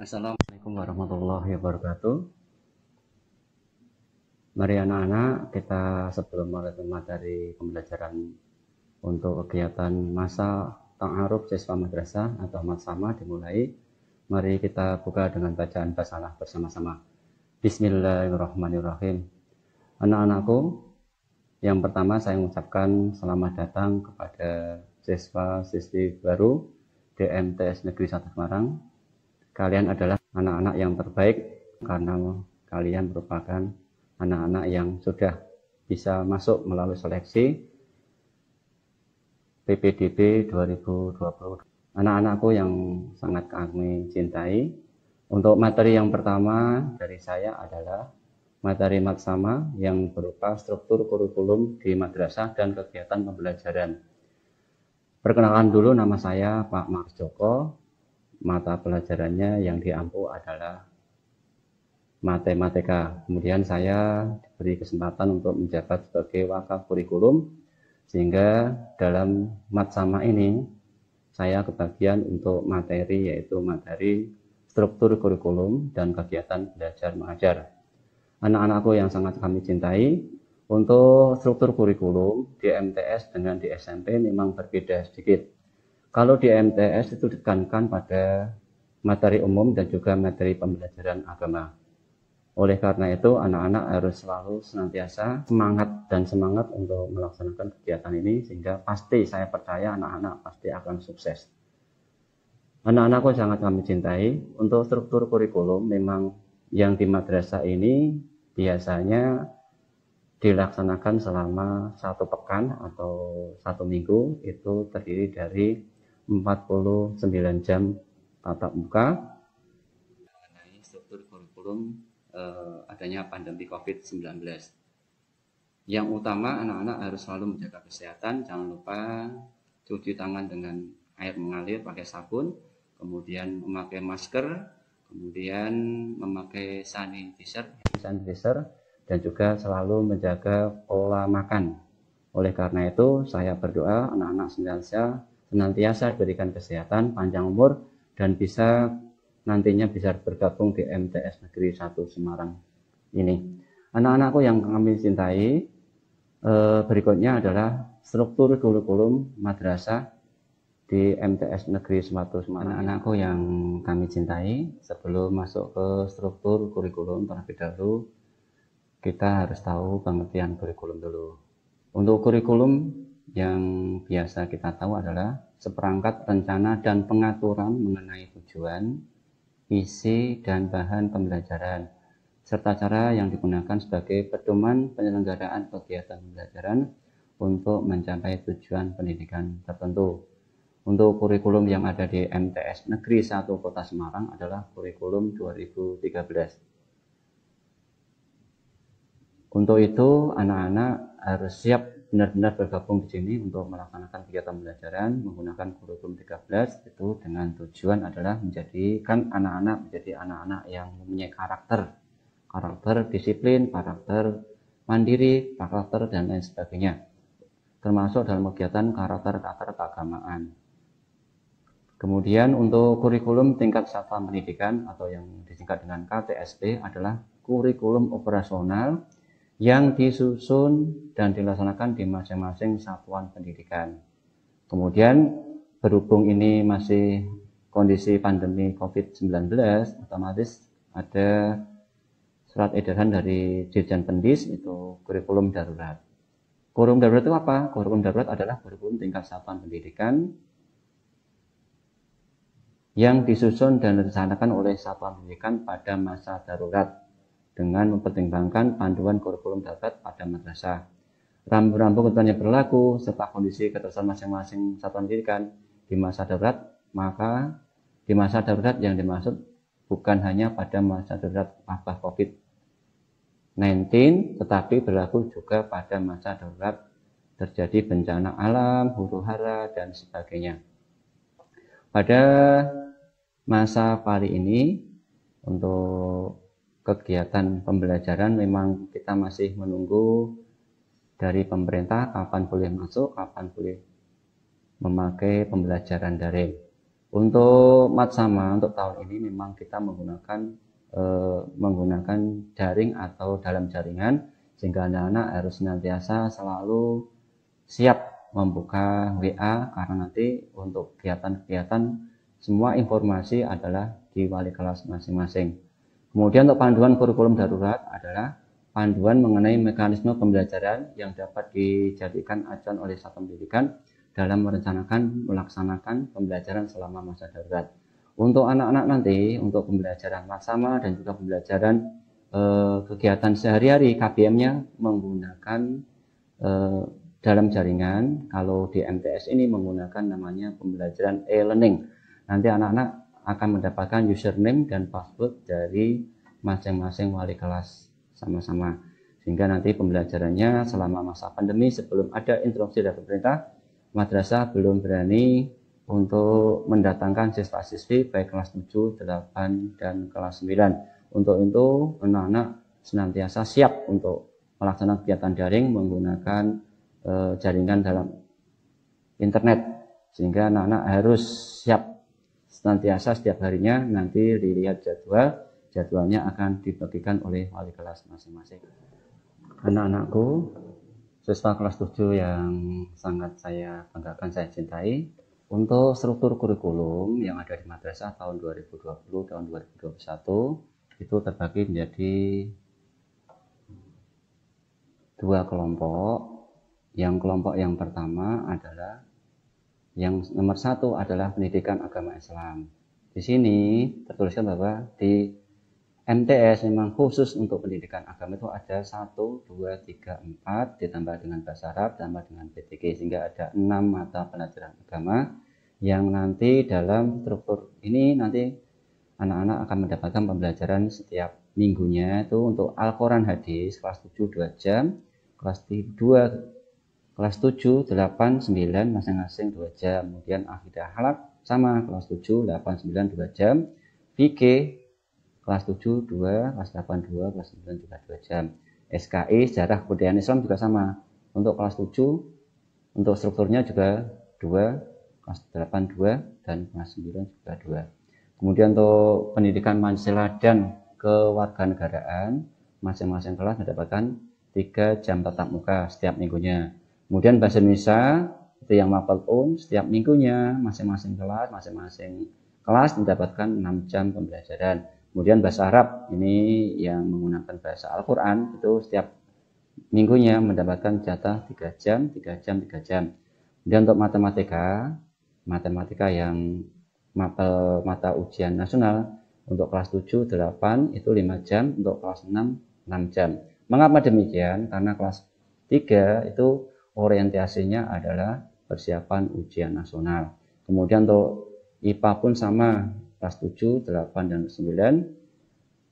Assalamualaikum warahmatullahi wabarakatuh. Mari anak-anak, kita sebelum mulai materi pembelajaran untuk kegiatan masa ta'aruf siswa madrasah atau matsama dimulai. Mari kita buka dengan bacaan basalah bersama-sama. Bismillahirrahmanirrahim. Anak-anakku, yang pertama saya mengucapkan selamat datang kepada siswa-siswi baru DMTS Negeri 1 Semarang. Kalian adalah anak-anak yang terbaik karena kalian merupakan anak-anak yang sudah bisa masuk melalui seleksi PPDB 2020. Anak-anakku yang sangat kami cintai, untuk materi yang pertama dari saya adalah materi matsama yang berupa struktur kurikulum di madrasah dan kegiatan pembelajaran. Perkenalkan dulu, nama saya Pak Marjoko. Mata pelajarannya yang diampu adalah matematika. Kemudian saya diberi kesempatan untuk menjabat sebagai wakaf kurikulum, sehingga dalam matsama ini saya kebagian untuk materi, yaitu materi struktur kurikulum dan kegiatan belajar mengajar. Anak-anakku yang sangat kami cintai, untuk struktur kurikulum di MTS dengan di SMP memang berbeda sedikit. Kalau di MTS itu ditekankan pada materi umum dan juga materi pembelajaran agama. Oleh karena itu, anak-anak harus selalu senantiasa semangat untuk melaksanakan kegiatan ini, sehingga pasti saya percaya anak-anak pasti akan sukses. Anak-anakku sangat kami cintai, untuk struktur kurikulum memang yang di madrasah ini biasanya dilaksanakan selama 1 pekan atau 1 minggu, itu terdiri dari 49 jam tatap muka mengenai struktur kurikulum adanya pandemi COVID-19. Yang utama, anak-anak harus selalu menjaga kesehatan, jangan lupa cuci tangan dengan air mengalir pakai sabun, kemudian memakai masker, kemudian memakai sanitizer dan juga selalu menjaga pola makan. Oleh karena itu, saya berdoa anak-anak senantiasa diberikan kesehatan, panjang umur, dan nantinya bisa bergabung di MTS Negeri 1 Semarang ini. Anak-anakku yang kami cintai, berikutnya adalah struktur kurikulum madrasah di MTS Negeri 1 Semarang. Anak-anakku yang kami cintai, sebelum masuk ke struktur kurikulum terlebih dahulu, kita harus tahu pengertian kurikulum dulu. Untuk kurikulum yang biasa kita tahu adalah seperangkat rencana dan pengaturan mengenai tujuan, isi, dan bahan pembelajaran, serta cara yang digunakan sebagai pedoman penyelenggaraan kegiatan pembelajaran untuk mencapai tujuan pendidikan tertentu. Untuk kurikulum yang ada di MTS Negeri 1 Kota Semarang adalah kurikulum 2013. Untuk itu, anak-anak harus siap benar-benar bergabung di sini untuk melaksanakan kegiatan pembelajaran menggunakan kurikulum 13, itu dengan tujuan adalah menjadikan anak-anak menjadi anak-anak yang mempunyai karakter disiplin, karakter mandiri, karakter dan lain sebagainya, termasuk dalam kegiatan karakter keagamaan. Kemudian untuk kurikulum tingkat satuan pendidikan atau yang disingkat dengan KTSP adalah kurikulum operasional yang disusun dan dilaksanakan di masing-masing satuan pendidikan. Kemudian berhubung ini masih kondisi pandemi COVID-19, otomatis ada surat edaran dari Dirjen Pendis, itu kurikulum darurat. Kurikulum darurat itu apa? Kurikulum darurat adalah kurikulum tingkat satuan pendidikan yang disusun dan dilaksanakan oleh satuan pendidikan pada masa darurat dengan mempertimbangkan panduan kurikulum darurat pada madrasah. Rambu-rambu ketentuan yang berlaku serta kondisi ketersediaan masing-masing satuan pendidikan di masa darurat, maka di masa darurat yang dimaksud bukan hanya pada masa darurat wabah COVID-19, tetapi berlaku juga pada masa darurat terjadi bencana alam, huru-hara, dan sebagainya. Pada masa kali ini, untuk kegiatan pembelajaran memang kita masih menunggu dari pemerintah kapan boleh masuk, kapan boleh memakai pembelajaran daring. Untuk Matsama untuk tahun ini memang kita menggunakan daring atau dalam jaringan, sehingga anak-anak harus senantiasa selalu siap membuka WA, karena nanti untuk kegiatan-kegiatan semua informasi adalah di wali kelas masing-masing. Kemudian untuk panduan kurikulum darurat adalah panduan mengenai mekanisme pembelajaran yang dapat dijadikan acuan oleh satuan pendidikan dalam melaksanakan pembelajaran selama masa darurat. Untuk anak-anak nanti, untuk pembelajaran Matsama dan juga pembelajaran kegiatan sehari-hari, KBM-nya menggunakan dalam jaringan. Kalau di MTS ini menggunakan namanya pembelajaran e-learning. Nanti anak-anak akan mendapatkan username dan password dari masing-masing wali kelas sama-sama, sehingga nanti pembelajarannya selama masa pandemi sebelum ada instruksi dari pemerintah, madrasah belum berani untuk mendatangkan siswa-siswi baik kelas 7, 8, dan kelas 9. Untuk itu anak-anak senantiasa siap untuk melaksanakan kegiatan daring menggunakan jaringan dalam internet, sehingga anak-anak harus siap senantiasa setiap harinya. Nanti dilihat jadwalnya akan dibagikan oleh wali kelas masing-masing. Anak-anakku, siswa kelas 7 yang sangat saya banggakan, saya cintai, untuk struktur kurikulum yang ada di madrasah tahun 2020 tahun 2021 itu terbagi menjadi 2 kelompok. Yang kelompok yang pertama adalah yang nomor 1 adalah pendidikan agama Islam. Di sini tertuliskan bahwa di MTS memang khusus untuk pendidikan agama itu ada 1, 2, 3, 4 ditambah dengan bahasa Arab ditambah dengan PTG, sehingga ada 6 mata pelajaran agama yang nanti dalam struktur ini nanti anak-anak akan mendapatkan pembelajaran setiap minggunya. Itu untuk Al-Quran hadis kelas 7 2 jam, kelas 2 kelas 7, 8, 9 masing-masing 2 jam. Kemudian akidah akhlak sama kelas 7, 8, 9 2 jam. fikih kelas 7 2, kelas 8 2, kelas 9 juga 2 jam. SKI sejarah kebudayaan Islam juga sama. Untuk kelas 7 untuk strukturnya juga 2, kelas 8 2, dan kelas 9 juga 2. Kemudian untuk pendidikan Pancasila dan kewarganegaraan masing-masing kelas mendapatkan 3 jam tatap muka setiap minggunya. Kemudian bahasa Indonesia itu yang mapel setiap minggunya masing-masing kelas mendapatkan 6 jam pembelajaran. Kemudian bahasa Arab ini yang menggunakan bahasa Al-Quran itu setiap minggunya mendapatkan jatah 3 jam, 3 jam, 3 jam. Kemudian untuk matematika yang mapel mata ujian nasional untuk kelas 7, 8 itu 5 jam, untuk kelas 6, 6 jam. Mengapa demikian? Karena kelas 3 itu orientasinya adalah persiapan ujian nasional. Kemudian untuk IPA pun sama, kelas 7, 8, dan 9.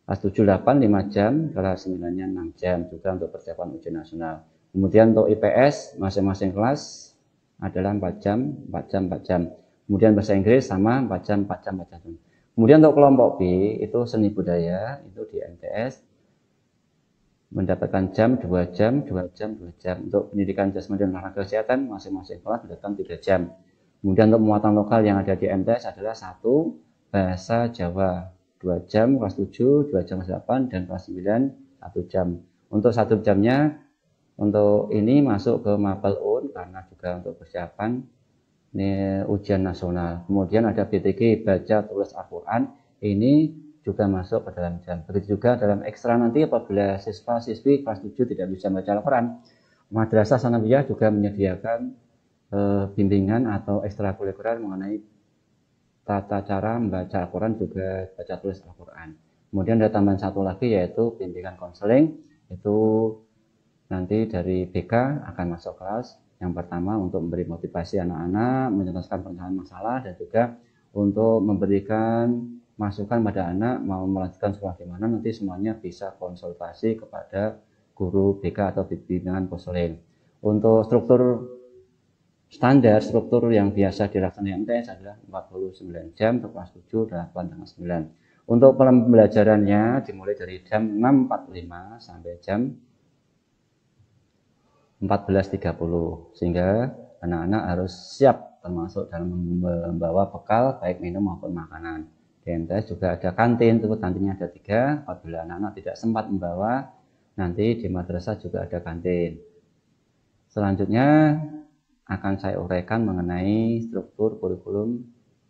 Kelas 7, 8, 5 jam, kelas 9-nya 6 jam juga untuk persiapan ujian nasional. Kemudian untuk IPS masing-masing kelas adalah 4 jam, 4 jam, 4 jam. Kemudian bahasa Inggris sama 4 jam, 4 jam, 4 jam. Kemudian untuk kelompok B itu seni budaya, itu di MTS mendapatkan jam, 2 jam, 2 jam, 2 jam. Untuk pendidikan jasmani dan olahraga kesehatan masing-masing kelas mendapatkan 3 jam. Kemudian untuk muatan lokal yang ada di MTS adalah 1 bahasa Jawa 2 jam kelas 7, 2 jam kelas 8, dan kelas 9 1 jam. Untuk 1 jamnya untuk ini masuk ke Mapel UN karena juga untuk persiapan ini ujian nasional. Kemudian ada BTG baca tulis Al-Quran, ini juga masuk ke dalam jam. Begitu juga dalam ekstra nanti apabila siswa-siswi kelas 7 tidak bisa baca Al-Quran, Madrasah Sanawiyah juga menyediakan bimbingan atau ekstrakurikuler mengenai tata cara membaca Al-Quran, juga baca tulis Al-Quran. Kemudian ada tambahan satu lagi yaitu bimbingan konseling, itu nanti dari BK akan masuk kelas yang pertama untuk memberi motivasi anak-anak, menjelaskan penyelesaian masalah, dan juga untuk memberikan masukan pada anak mau melanjutkan sekolah di mana, nanti semuanya bisa konsultasi kepada guru BK atau bimbingan konseling. Untuk struktur standar, struktur yang biasa dilaksanakan MTS adalah 49 jam untuk kelas 7, 8, dan 9. Untuk pembelajarannya dimulai dari jam 6.45 sampai jam 14.30, sehingga anak-anak harus siap termasuk dalam membawa bekal baik minum maupun makanan. Di MTS juga ada kantin, itu kantinnya ada 3. Apabila anak-anak tidak sempat membawa, nanti di madrasah juga ada kantin. Selanjutnya akan saya uraikan mengenai struktur kurikulum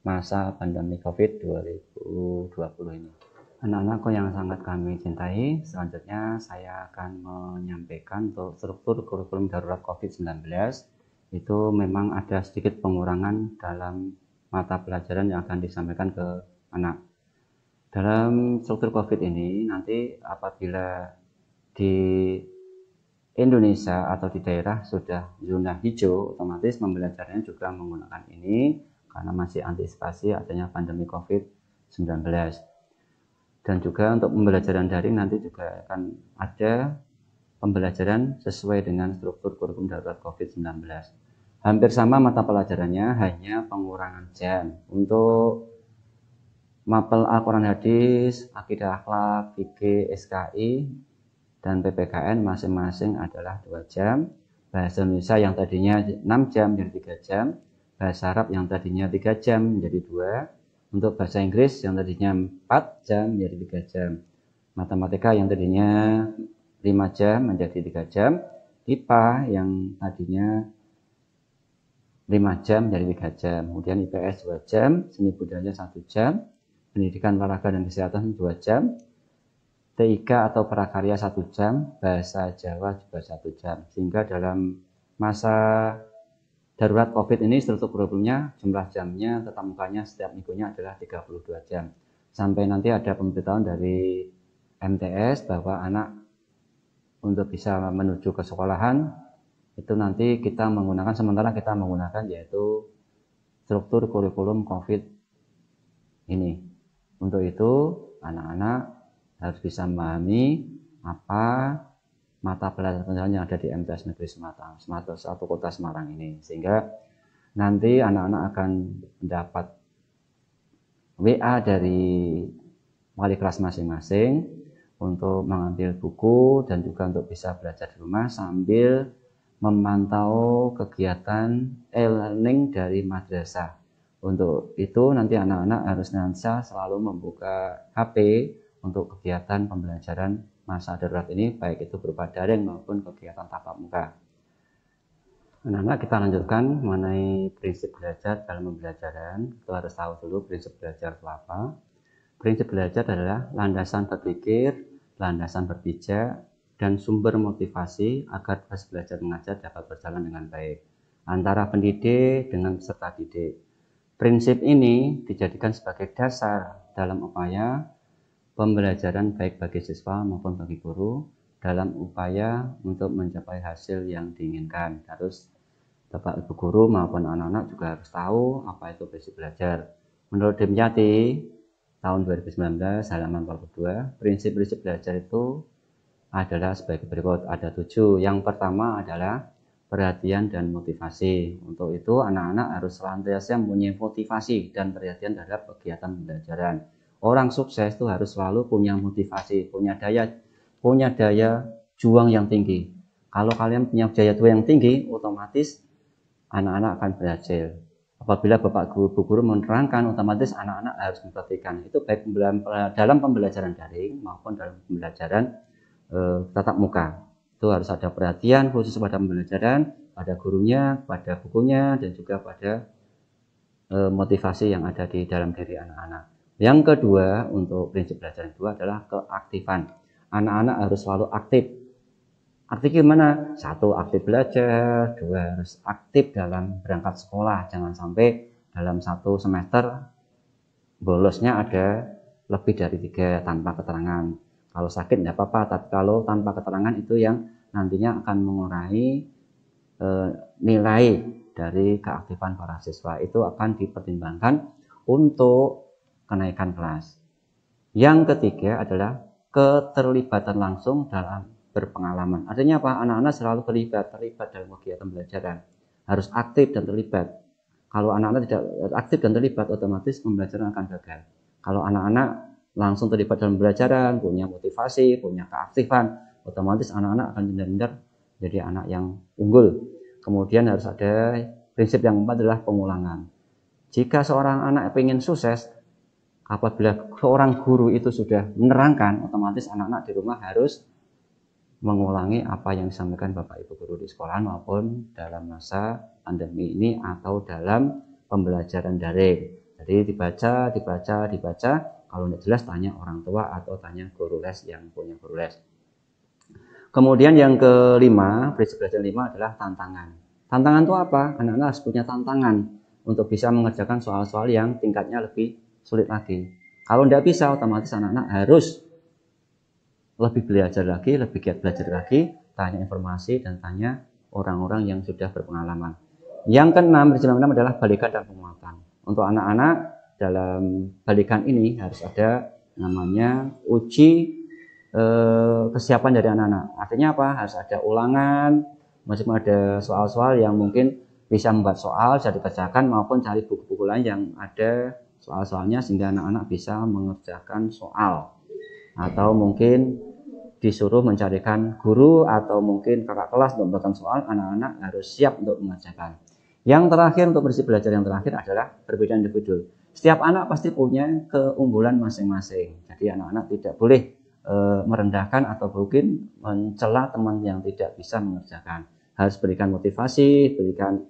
masa pandemi COVID 2020 ini. Anak-anakku yang sangat kami cintai, selanjutnya saya akan menyampaikan untuk struktur kurikulum darurat COVID-19. Itu memang ada sedikit pengurangan dalam mata pelajaran yang akan disampaikan ke anak. Dalam struktur COVID ini, nanti apabila di Indonesia atau di daerah sudah zona hijau, otomatis pembelajarannya juga menggunakan ini karena masih antisipasi adanya pandemi COVID-19. Dan juga untuk pembelajaran daring nanti juga akan ada pembelajaran sesuai dengan struktur kurikulum darurat COVID-19. Hampir sama mata pelajarannya, hanya pengurangan jam. Untuk mapel Al-Quran Hadis, Akidah Akhlak, Fikih, SKI, dan PPKN masing-masing adalah 2 jam. Bahasa Indonesia yang tadinya 6 jam menjadi 3 jam. Bahasa Arab yang tadinya 3 jam menjadi 2. Untuk bahasa Inggris yang tadinya 4 jam menjadi 3 jam. Matematika yang tadinya 5 jam menjadi 3 jam. IPA yang tadinya 5 jam menjadi 3 jam. Kemudian IPS 2 jam, Seni Budaya 1 jam, Pendidikan Olahraga dan Kesehatan 2 jam, TIK atau Prakarya 1 jam, Bahasa Jawa juga 1 jam. Sehingga dalam masa darurat COVID ini struktur kurikulumnya, jumlah jamnya, tetap mukanya setiap minggunya adalah 32 jam. Sampai nanti ada pemberitahuan dari MTS bahwa anak untuk bisa menuju ke sekolahan, itu nanti kita menggunakan, sementara kita menggunakan yaitu struktur kurikulum COVID ini. Untuk itu, anak-anak harus bisa memahami apa mata pelajaran yang ada di MTS Negeri Semarang, satu kota Semarang ini, sehingga nanti anak-anak akan mendapat WA dari wali kelas masing-masing untuk mengambil buku dan juga untuk bisa belajar di rumah sambil memantau kegiatan e-learning dari madrasah. Untuk itu nanti anak-anak harus selalu membuka HP untuk kegiatan pembelajaran masa darurat ini, baik itu berupa daring maupun kegiatan tatap muka. Anak-anak, kita lanjutkan mengenai prinsip belajar dalam pembelajaran. Kita harus tahu dulu prinsip belajar itu apa. Prinsip belajar adalah landasan berpikir, landasan berpijak, dan sumber motivasi agar proses belajar mengajar dapat berjalan dengan baik antara pendidik dengan peserta didik. Prinsip ini dijadikan sebagai dasar dalam upaya pembelajaran baik bagi siswa maupun bagi guru dalam upaya untuk mencapai hasil yang diinginkan. Harus Bapak Ibu guru maupun anak-anak juga harus tahu apa itu prinsip belajar. Menurut Dimyati tahun 2019 halaman 42, prinsip-prinsip belajar itu adalah sebagai berikut, ada 7. Yang pertama adalah perhatian dan motivasi. Untuk itu anak-anak harus senantiasa mempunyai motivasi dan perhatian terhadap kegiatan pembelajaran. Orang sukses itu harus selalu punya motivasi, punya daya juang yang tinggi. Kalau kalian punya daya juang yang tinggi, otomatis anak-anak akan berhasil. Apabila Bapak Guru menerangkan, otomatis anak-anak harus memperhatikan. Itu baik dalam pembelajaran daring maupun dalam pembelajaran tatap muka. Itu harus ada perhatian khusus pada pembelajaran, pada gurunya, pada bukunya, dan juga pada motivasi yang ada di dalam diri anak-anak. Yang kedua, untuk prinsip belajar kedua adalah keaktifan. Anak-anak harus selalu aktif. Aktif gimana? 1, aktif belajar. 2, harus aktif dalam berangkat sekolah. Jangan sampai dalam 1 semester bolosnya ada lebih dari 3 tanpa keterangan. Kalau sakit tidak apa-apa, tapi kalau tanpa keterangan itu yang nantinya akan mengurangi nilai dari keaktifan para siswa. Itu akan dipertimbangkan untuk kenaikan kelas. Yang ketiga adalah keterlibatan langsung dalam berpengalaman. Artinya apa? Anak-anak selalu terlibat dalam kegiatan pembelajaran. Harus aktif dan terlibat. Kalau anak-anak tidak aktif dan terlibat, otomatis pembelajaran akan gagal. Kalau anak-anak langsung terlibat dalam pembelajaran, punya motivasi, punya keaktifan, otomatis anak-anak akan benar-benar jadi anak yang unggul. Kemudian harus ada prinsip yang keempat adalah pengulangan. Jika seorang anak ingin sukses, apabila seorang guru itu sudah menerangkan, otomatis anak-anak di rumah harus mengulangi apa yang disampaikan Bapak Ibu guru di sekolah maupun dalam masa pandemi ini atau dalam pembelajaran daring. Jadi dibaca. Kalau tidak jelas tanya orang tua atau tanya guru les yang punya guru les. Kemudian yang kelima, prinsip belajar 5 adalah tantangan. Tantangan itu apa? Anak-anak harus punya tantangan untuk bisa mengerjakan soal-soal yang tingkatnya lebih sulit lagi. Kalau tidak bisa, otomatis anak-anak harus lebih belajar lagi, lebih giat belajar lagi, tanya informasi dan tanya orang-orang yang sudah berpengalaman. Yang keenam, prinsip 6 adalah balikan dan penguatan. Untuk anak-anak dalam balikan ini harus ada namanya uji kesiapan dari anak-anak. Artinya apa? Harus ada ulangan, meskipun ada soal-soal yang mungkin bisa membuat soal bisa dikerjakan maupun cari buku-buku lain yang ada soal-soalnya sehingga anak-anak bisa mengerjakan soal. Atau mungkin disuruh mencarikan guru atau mungkin kakak kelas untuk membuatkan soal, anak-anak harus siap untuk mengerjakan. Yang terakhir untuk prinsip belajar yang terakhir adalah perbedaan individu. Setiap anak pasti punya keunggulan masing-masing. Jadi anak-anak tidak boleh merendahkan atau mungkin mencela teman yang tidak bisa mengerjakan. Harus berikan motivasi, berikan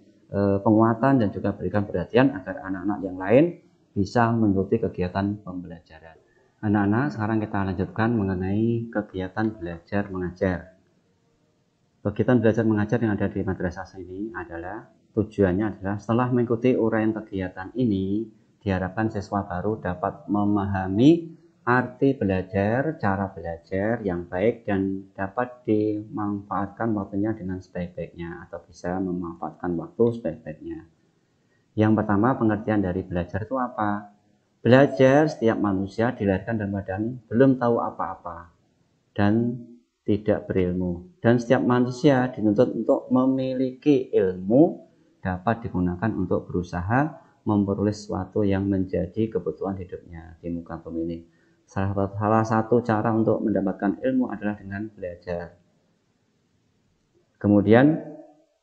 penguatan dan juga berikan perhatian agar anak-anak yang lain bisa mengikuti kegiatan pembelajaran. Anak-anak, sekarang kita lanjutkan mengenai kegiatan belajar mengajar. Kegiatan belajar mengajar yang ada di madrasah ini adalah tujuannya adalah setelah mengikuti uraian kegiatan ini, diharapkan siswa baru dapat memahami arti belajar, cara belajar yang baik dan dapat dimanfaatkan waktunya dengan sebaik-baiknya atau bisa memanfaatkan waktu sebaik-baiknya. Yang pertama, pengertian dari belajar itu apa? Belajar, setiap manusia dilahirkan dalam badan belum tahu apa-apa dan tidak berilmu. Dan setiap manusia dituntut untuk memiliki ilmu dapat digunakan untuk berusaha memperoleh sesuatu yang menjadi kebutuhan hidupnya di muka bumi ini. Salah satu cara untuk mendapatkan ilmu adalah dengan belajar. Kemudian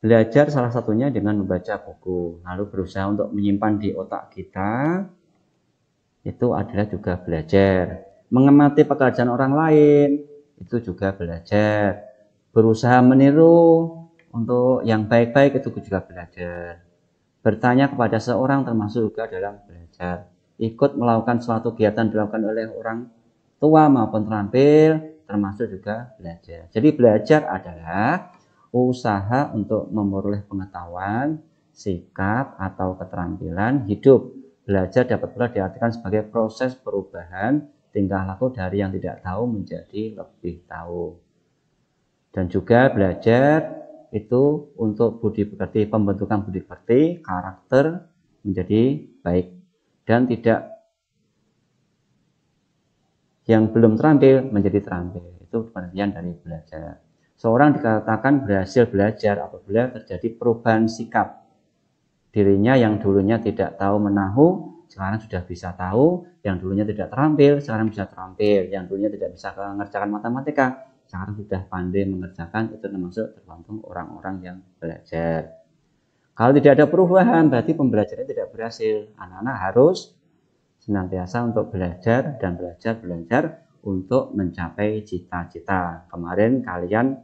belajar salah satunya dengan membaca buku, lalu berusaha untuk menyimpan di otak kita, itu adalah juga belajar. Mengamati pekerjaan orang lain, itu juga belajar. Berusaha meniru untuk yang baik-baik, itu juga belajar. Bertanya kepada seorang termasuk juga dalam belajar. Ikut melakukan suatu kegiatan dilakukan oleh orang tua maupun terampil, termasuk juga belajar. Jadi belajar adalah usaha untuk memperoleh pengetahuan, sikap atau keterampilan hidup. Belajar dapat pula diartikan sebagai proses perubahan tingkah laku dari yang tidak tahu menjadi lebih tahu. Dan juga belajar itu untuk budi pekerti, pembentukan budi pekerti, karakter menjadi baik dan tidak yang belum terampil menjadi terampil. Itu pengertian dari belajar. Seorang dikatakan berhasil belajar apabila terjadi perubahan sikap. Dirinya yang dulunya tidak tahu menahu, sekarang sudah bisa tahu. Yang dulunya tidak terampil, sekarang bisa terampil. Yang dulunya tidak bisa mengerjakan matematika, sekarang sudah pandai mengerjakan. Itu termasuk tergantung orang-orang yang belajar. Kalau tidak ada perubahan, berarti pembelajarannya tidak berhasil. Anak-anak harus senantiasa untuk belajar dan belajar untuk mencapai cita-cita. Kemarin kalian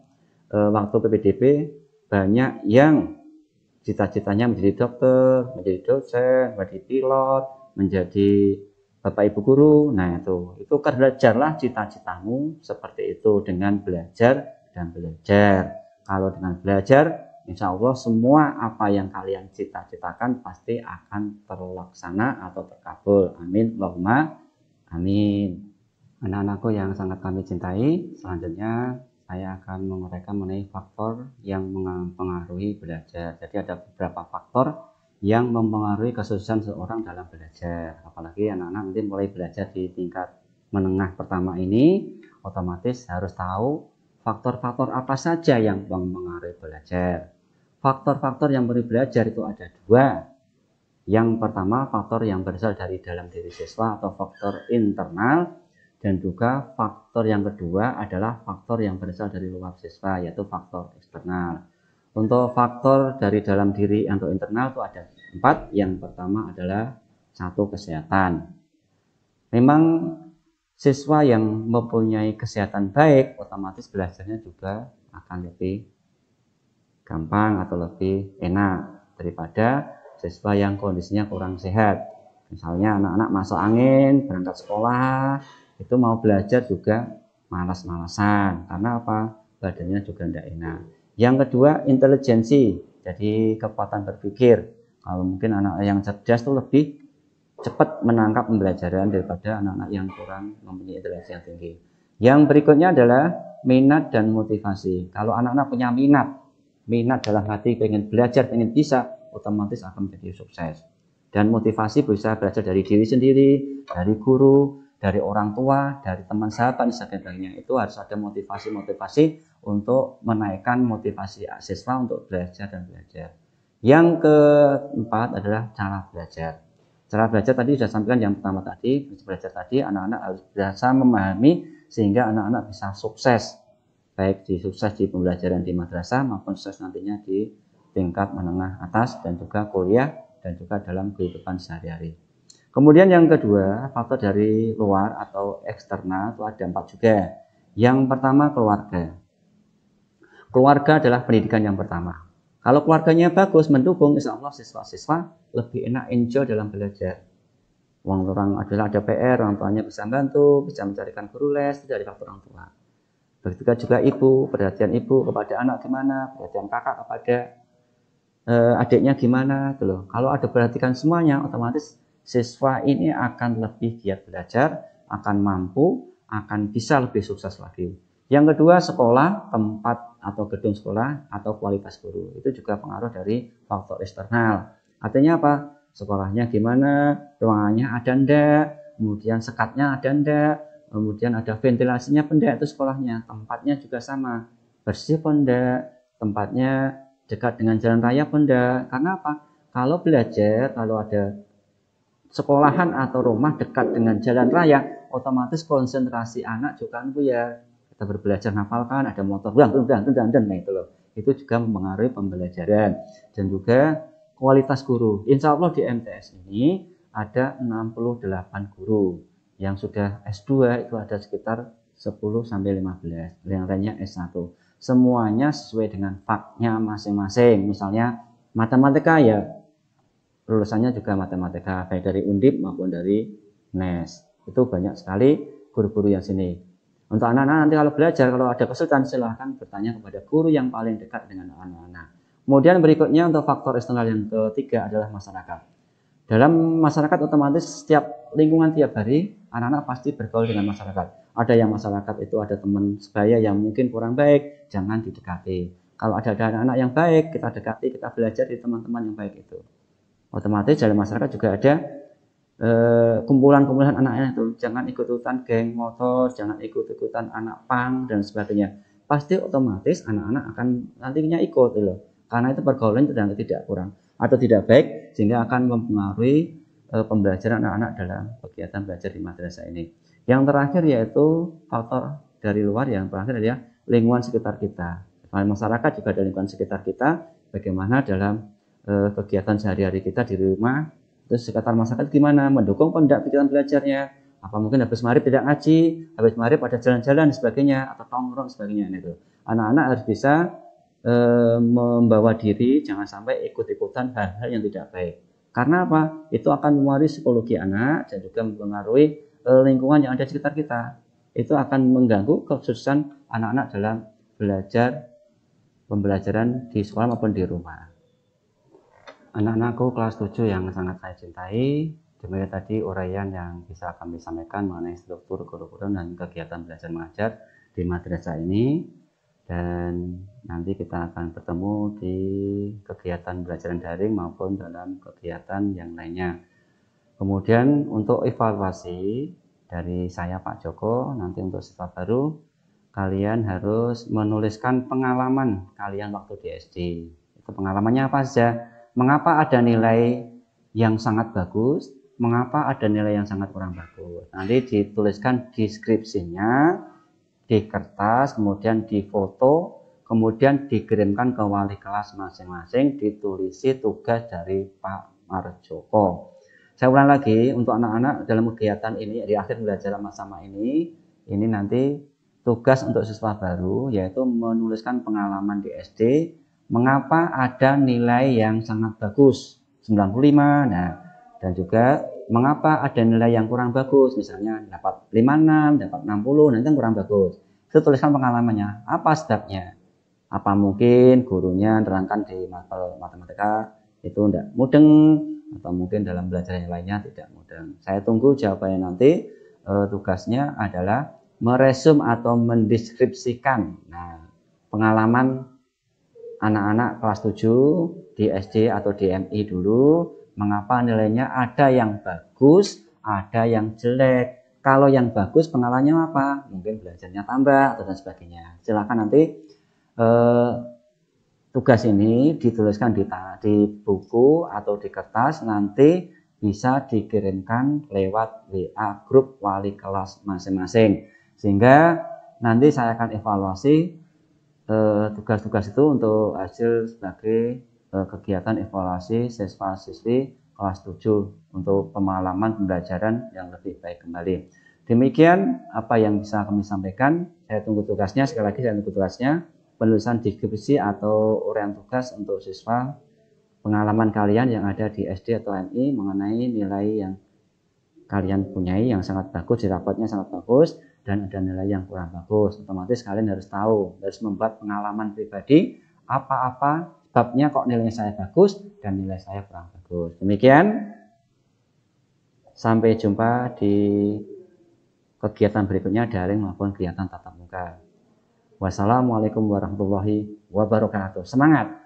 waktu PPDB banyak yang cita-citanya menjadi dokter, menjadi dosen, menjadi pilot, menjadi bapak ibu guru. Nah itu belajarlah cita-citamu seperti itu dengan belajar dan belajar. Kalau dengan belajar, insya Allah semua apa yang kalian cita-citakan pasti akan terlaksana atau terkabul. Amin, Allahumma amin. Anak-anakku yang sangat kami cintai, selanjutnya saya akan menguraikan mengenai faktor yang mempengaruhi belajar. Jadi ada beberapa faktor yang mempengaruhi kesuksesan seorang dalam belajar. Apalagi anak-anak nanti mulai belajar di tingkat menengah pertama ini, otomatis harus tahu faktor-faktor apa saja yang mempengaruhi belajar. Faktor-faktor yang mempengaruhi belajar itu ada dua. Yang pertama, faktor yang berasal dari dalam diri siswa atau faktor internal. Dan juga faktor yang kedua adalah faktor yang berasal dari luar siswa, yaitu faktor eksternal. Untuk faktor dari dalam diri atau internal itu ada 4. Yang pertama adalah 1, kesehatan. Memang siswa yang mempunyai kesehatan baik, otomatis belajarnya juga akan lebih gampang atau lebih enak daripada siswa yang kondisinya kurang sehat. Misalnya anak-anak masuk angin, berangkat sekolah, itu mau belajar juga malas-malasan. Karena apa? Badannya juga tidak enak. Yang kedua, intelijensi. Jadi kekuatan berpikir. Kalau mungkin anak yang cerdas itu lebih cepat menangkap pembelajaran daripada anak-anak yang kurang mempunyai intelijensi yang tinggi. Yang berikutnya adalah minat dan motivasi. Kalau anak-anak punya minat dalam hati pengen belajar, pengen bisa, otomatis akan menjadi sukses. Dan motivasi bisa belajar dari diri sendiri, dari guru, dari orang tua, dari teman sahabat dan sebagainya. Itu harus ada motivasi untuk menaikkan motivasi siswa untuk belajar dan belajar. Yang keempat adalah cara belajar. Cara belajar tadi sudah sampaikan yang pertama tadi, belajar tadi anak-anak harus bisa memahami sehingga anak-anak bisa sukses, baik sukses di pembelajaran di madrasah maupun sukses nantinya di tingkat menengah atas dan juga kuliah dan juga dalam kehidupan sehari-hari. Kemudian yang kedua, faktor dari luar atau eksternal itu ada 4 juga. Yang pertama, keluarga. Keluarga adalah pendidikan yang pertama. Kalau keluarganya bagus, mendukung, insya Allah siswa-siswa lebih enak enjoy dalam belajar. Orang adalah ada PR, orang tuanya bisa bantu, bisa mencarikan guru les, dari faktor orang tua. Begitu juga ibu, perhatian ibu kepada anak gimana, perhatian kakak kepada adiknya gimana, gitu loh. Kalau ada perhatikan semuanya, otomatis siswa ini akan lebih giat belajar, akan mampu, akan bisa lebih sukses lagi. Yang kedua, sekolah, tempat atau gedung sekolah atau kualitas guru. Itu juga pengaruh dari faktor eksternal. Artinya apa? Sekolahnya gimana, ruangannya ada enggak, kemudian sekatnya ada enggak, kemudian ada ventilasinya enggak itu sekolahnya. Tempatnya juga sama, bersih enggak, tempatnya dekat dengan jalan raya enggak. Karena apa? Kalau belajar, kalau ada sekolahan atau rumah dekat dengan jalan raya, otomatis konsentrasi anak juga kan ya. Kita berbelajar hafalkan, ada motor, nah itu loh. Itu juga mempengaruhi pembelajaran dan juga kualitas guru. Insya Allah di MTS ini ada 68 guru. Yang sudah S2 itu ada sekitar 10-15, yang lainnya S1. Semuanya sesuai dengan faknya masing-masing. Misalnya matematika ya lulusannya juga matematika, baik dari Undip maupun dari NES. Itu banyak sekali guru-guru yang sini. Untuk anak-anak nanti kalau belajar, kalau ada kesulitan silahkan bertanya kepada guru yang paling dekat dengan anak-anak. Kemudian berikutnya untuk faktor eksternal yang ketiga adalah masyarakat. Dalam masyarakat otomatis setiap lingkungan tiap hari anak-anak pasti bergaul dengan masyarakat. Ada yang masyarakat itu ada teman sebaya yang mungkin kurang baik, jangan didekati. Kalau ada anak-anak yang baik, kita dekati, kita belajar dari teman-teman yang baik itu. Otomatis dalam masyarakat juga ada kumpulan-kumpulan anak-anak itu, jangan ikut-ikutan geng motor, jangan ikut-ikutan anak pang dan sebagainya. Pasti otomatis anak-anak akan nantinya ikut loh. Karena itu pergaulan tidak kurang atau tidak baik sehingga akan mempengaruhi pembelajaran anak-anak dalam kegiatan belajar di madrasah ini. Yang terakhir yaitu faktor dari luar, yang terakhir adalah lingkungan sekitar kita. Masyarakat juga ada lingkungan sekitar kita, bagaimana dalam kegiatan sehari-hari kita di rumah. Terus sekitar masyarakat gimana, mendukung pun tidak pikiran belajarnya, apa mungkin habis maghrib tidak ngaji, habis maghrib ada jalan-jalan dan sebagainya, atau tongkrong sebagainya. Itu anak-anak harus bisa membawa diri, jangan sampai ikut-ikutan hal-hal yang tidak baik. Karena apa? Itu akan mempengaruhi psikologi anak dan juga mempengaruhi lingkungan yang ada di sekitar kita. Itu akan mengganggu kesuksesan anak-anak dalam pembelajaran di sekolah maupun di rumah. Anak-anakku kelas 7 yang sangat saya cintai, demikian tadi uraian yang bisa kami sampaikan mengenai struktur kurikulum dan kegiatan belajar mengajar di madrasah ini. Dan nanti kita akan bertemu di kegiatan belajar daring maupun dalam kegiatan yang lainnya. Kemudian untuk evaluasi dari saya Pak Joko, nanti untuk siswa baru, kalian harus menuliskan pengalaman kalian waktu di SD. Itu pengalamannya apa saja? Mengapa ada nilai yang sangat bagus, mengapa ada nilai yang sangat kurang bagus. Nanti dituliskan deskripsinya di kertas, kemudian difoto, kemudian dikirimkan ke wali kelas masing-masing, ditulisi tugas dari Pak Marjoko. Saya ulang lagi, untuk anak-anak dalam kegiatan ini, di akhir belajar sama-sama ini nanti tugas untuk siswa baru yaitu menuliskan pengalaman di SD, mengapa ada nilai yang sangat bagus 95, nah, dan juga mengapa ada nilai yang kurang bagus, misalnya dapat 56, dapat 60, nanti yang kurang bagus. Itu tuliskan pengalamannya, apa sebabnya? Apa mungkin gurunya nerangkan di matematika itu tidak mudeng, atau mungkin dalam belajar yang lainnya tidak mudeng. Saya tunggu jawabannya nanti. Tugasnya adalah meresum atau mendeskripsikan pengalaman anak-anak kelas 7 di SD atau di MI dulu, mengapa nilainya ada yang bagus, ada yang jelek. Kalau yang bagus pengalamannya apa? Mungkin belajarnya tambah atau dan sebagainya. Silakan nanti tugas ini dituliskan di buku atau di kertas, nanti bisa dikirimkan lewat WA grup wali kelas masing-masing, sehingga nanti saya akan evaluasi tugas-tugas itu untuk hasil sebagai kegiatan evaluasi siswa-siswi kelas 7 untuk pengalaman pembelajaran yang lebih baik kembali. Demikian apa yang bisa kami sampaikan. Saya tunggu tugasnya, sekali lagi saya tunggu tugasnya, penulisan deskripsi atau uraian tugas untuk siswa pengalaman kalian yang ada di SD atau MI mengenai nilai yang kalian punyai yang sangat bagus, di rapotnya sangat bagus, dan ada nilai yang kurang bagus. Otomatis kalian harus tahu, harus membuat pengalaman pribadi, apa-apa sebabnya kok nilainya saya bagus dan nilai saya kurang bagus. Demikian, sampai jumpa di kegiatan berikutnya daring maupun kegiatan tatap muka. Wassalamualaikum warahmatullahi wabarakatuh. Semangat!